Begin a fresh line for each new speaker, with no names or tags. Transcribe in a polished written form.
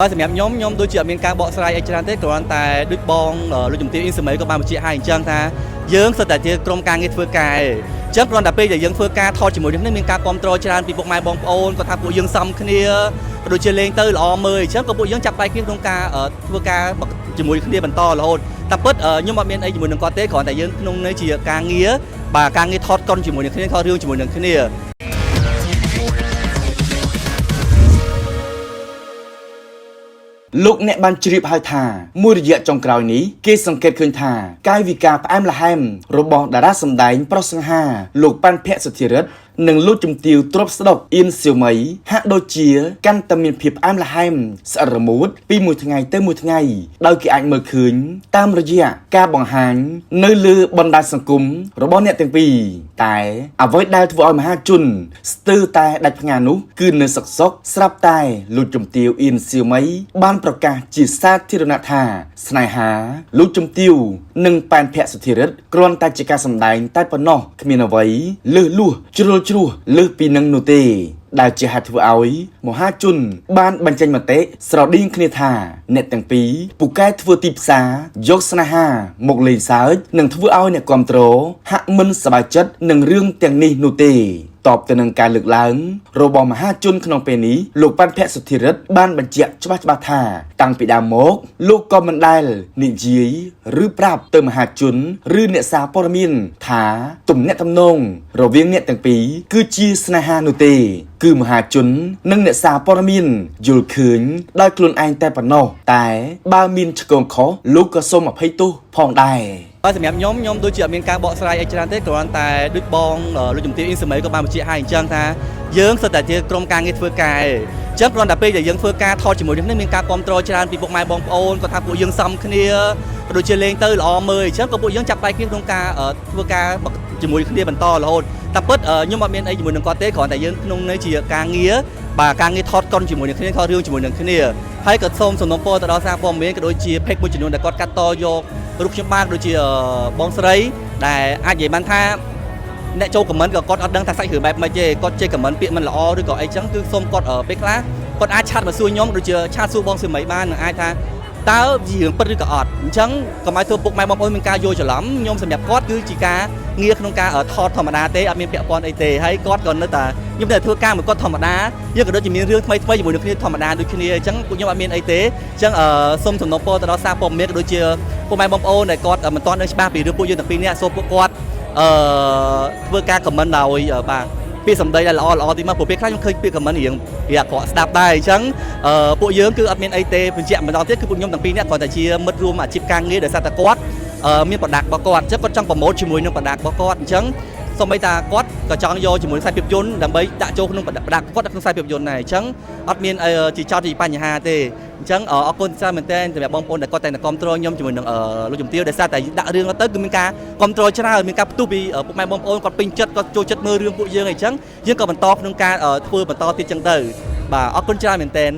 សម្រាប់ខ្ញុំដូចជាអត់មានការបកស្រាយអីច្រើនទេគ្រាន់តែដូចបងលោកជំទាវអ៊ីនសម័យក៏បានបញ្ជាក់ឲ្យអញ្ចឹងថាយើងសិតតែជាក្រុមការងារធ្វើការឯងអញ្ចឹងគ្រាន់តែពេលដែលយើងធ្វើការថតជាមួយគ្នាមានការគ្រប់គ្រងច្រើនពីពុកម៉ែបងប្អូនគាត់ថាពួកយើងសមគ្នាក៏ដូចជាលេងទៅល្អមើលអញ្ចឹងក៏ពួកយើងចាប់ដៃគ្នាក្នុងការធ្វើការជាមួយគ្នាបន្តរហូតតែពិតខ្ញុំអត់មានអីជាមួយនឹងគាត់ទេគ្រាន់តែយើងក្នុងន័យជាការងារបាទការងារថតកុនជាមួយនឹងគ្នាថតរឿងជាមួយនឹងគ្នា
លោកអ្នកបានជ្រាបហើយថាមួយរយៈចុងក្រោយនេះគេសង្កេតឃើញថាកាយវិការផ្អែមល្ហែមរបស់តារាសម្ដែងប្រុសសង្ហាលោកប៉ាន់ភ័ក្រសុធិរិទ្ធនិងលោកជំទាវទ្រព្យស្ដុកអ៊ីនសៀវមីហាក់ដូចជាកាន់តែមានភាពផ្អែមល្ហែមស្អិតរមួតពីមួយថ្ងៃទៅមួយថ្ងៃដោយគេអាចមើលឃើញតាមរយៈការបង្ហាញនៅលើបណ្ដាញសង្គមរបស់អ្នកទាំងពីរតែអ្វីដែលធ្វើឲ្យមហាជនស្ទើរតែដាច់ផ្ងានោះគឺនៅសឹកសុកស្រាប់តែលោកជំទាវអ៊ីនសៀវមីបានប្រកាសជាសាធារណៈថាស្នេហាលោកជំទាវនិងប៉ែនភ័ក្រសុធិរិទ្ធគ្រាន់តែជាការសម្ដែងតែប៉ុណ្ណោះគ្មានអ្វីលើសលួសជ្រុលជ្រោះលើសពីនឹងនោះទេដែលជាហេតុធ្វើឲ្យមហាជនបានបញ្ចេញមតិស្រដៀងគ្នាថាអ្នកទាំងពីរពូកែធ្វើទីផ្សារយកស្នេហាមកលេងសើចនិងធ្វើឲ្យអ្នកគាំទ្រហាក់មិនសប្បាយចិត្តនឹងរឿងទាំងនេះនោះទេតបទៅនឹងការលើកឡើងរបស់មហាជនក្នុងពេលនេះលោកប៉ាន់ភ័ក្រសុធិរិទ្ធបានបញ្ជាក់ច្បាស់ៗថាតាំងពីដើមមកលោកក៏មិនដែលនិយាយឬប្រាប់ទៅមហាជនឬអ្នកសារព័ត៌មានថាទំនាក់ទំនងរវាងអ្នកទាំងពីរគឺជាស្នេហានោះទេគឺមហាជននិងអ្នកសារព័ត៌មានយល់ឃើញដោយខ្លួនឯងតែប៉ុណ្ណោះតែបើមានឆ្គងខុសលោកក៏សូមអភ័យទោសផងដែរ
សម្រាប់ខ្ញុំដូចជាអត់មានការបកស្រាយអីច្រើនទេគ្រាន់តែដូចបងលោកជំទាវអ៊ីនសម័យក៏បានបញ្ជាក់ឲ្យអញ្ចឹងថាយើងសិតតែជាក្រុមការងារធ្វើការឯងអញ្ចឹងគ្រាន់តែពេលដែលយើងធ្វើការថតជាមួយគ្នាមានការគ្រប់គ្រងច្រើនពីពុកម៉ែបងប្អូនគាត់ថាពួកយើងសមគ្នាក៏ដូចជាលេងទៅល្អមើលអញ្ចឹងក៏ពួកយើងចាប់ដៃគ្នាក្នុងការធ្វើការជាមួយគ្នាបន្តរហូតតែពិតខ្ញុំអត់មានអីជាមួយនឹងគាត់ទេគ្រាន់តែយើងក្នុងន័យជាការងារបាទការងារថតកុនជាមួយនឹងគ្នាថតរឿងជាមួយនឹងគ្នាហើយក៏សូមសំណូមពរទៅដល់សារព័ត៌មានក៏ដូចជាពេកមួយចំនួនដែលគាត់កាត់តយករូបខ្ញុំបានដូចជាបងស្រីដែលអាចនិយាយបានថាអ្នកចូលខមមិនក៏គាត់អត់ដឹងថាសាច់រឿងបែបម៉េចទេគាត់ជេរខមមិនពាក្យមិនល្អឬក៏អីចឹងគឺសូមគាត់ពេលខ្លះគាត់អាចឆាតមកសួរខ្ញុំដូចជាឆាតសួរបងសៀមីបាននឹងអាចថាតើរឿងពិតឬក៏អត់អញ្ចឹងកុំឲ្យធ្វើពុកម៉ែបងប្អូនមានការយល់ច្រឡំខ្ញុំសម្រាប់គាត់គឺជាការងារក្នុងការថតធម្មតាទេអត់មានពាក់ព័ន្ធអីទេហើយគាត់ក៏នៅតែខ្ញុំតែធ្វើការមួយគាត់ធម្មតាយើងក៏ដូចជាមានរឿងថ្មីជាមួយនឹងគ្នាធម្មតាដូចគ្នាអញ្ចឹងពួកខ្ញុំអត់មានអីទេអញ្ចឹងសូមសំណូមពរទៅដល់សារព័ត៌មានក៏ដូចជាពុកម៉ែបងប្អូនដែលគាត់មិនទាន់ដឹងច្បាស់ពីរឿងពួកយើងទាំងពីរនាក់សូមពួកគាត់ធ្វើការខមមិនដោយបាទពាក្យសម្ដីដែលល្អទីមកព្រោះពេលខ្លះខ្ញុំឃើញពាក្យខមមិនរៀងអាក្រក់ស្ដាប់ដែរអញ្ចឹងពួកយើងគឺអត់មានអីទេបញ្ជាក់ម្ដងទៀតគឺពួកខ្ញុំទាំងពីរនាក់គាត់តែជាមិត្តរួមអាជីពការងារដែលសារតែគាត់មាន product របស់គាត់អញ្ចឹងគាត់ចង់ promote ជាមួយនឹង product របស់គាត់អញ្ចឹងសូម្បីតាគាត់ក៏ចង់យកជាមួយខ្សែភាពយន្តដើម្បីដាក់ចូលក្នុង product គាត់ក្នុងខ្សែភាពយន្តដែរអញ្ចឹងអត់មានជាចោតជាបញ្ហាទេអញ្ចឹងអរគុណច្រើនមែនទែនសម្រាប់បងប្អូនដែលគាត់តែគ្រប់គ្រងខ្ញុំជាមួយនឹងលោកជំទាវដែលសារតែដាក់រឿងទៅគឺមានការគ្រប់គ្រងច្រើនមានការផ្ទុះពីពុកម៉ែបងប្អូនគាត់ពេញចិត្តគាត់ចូលចិត្តមើលរឿងពួកយើងអញ្ចឹងយើងក៏បន្តក្នុងការធ្វើបន្តទៀតអញ្ចឹងទៅបាទអរគុណច្រើនមែនទែន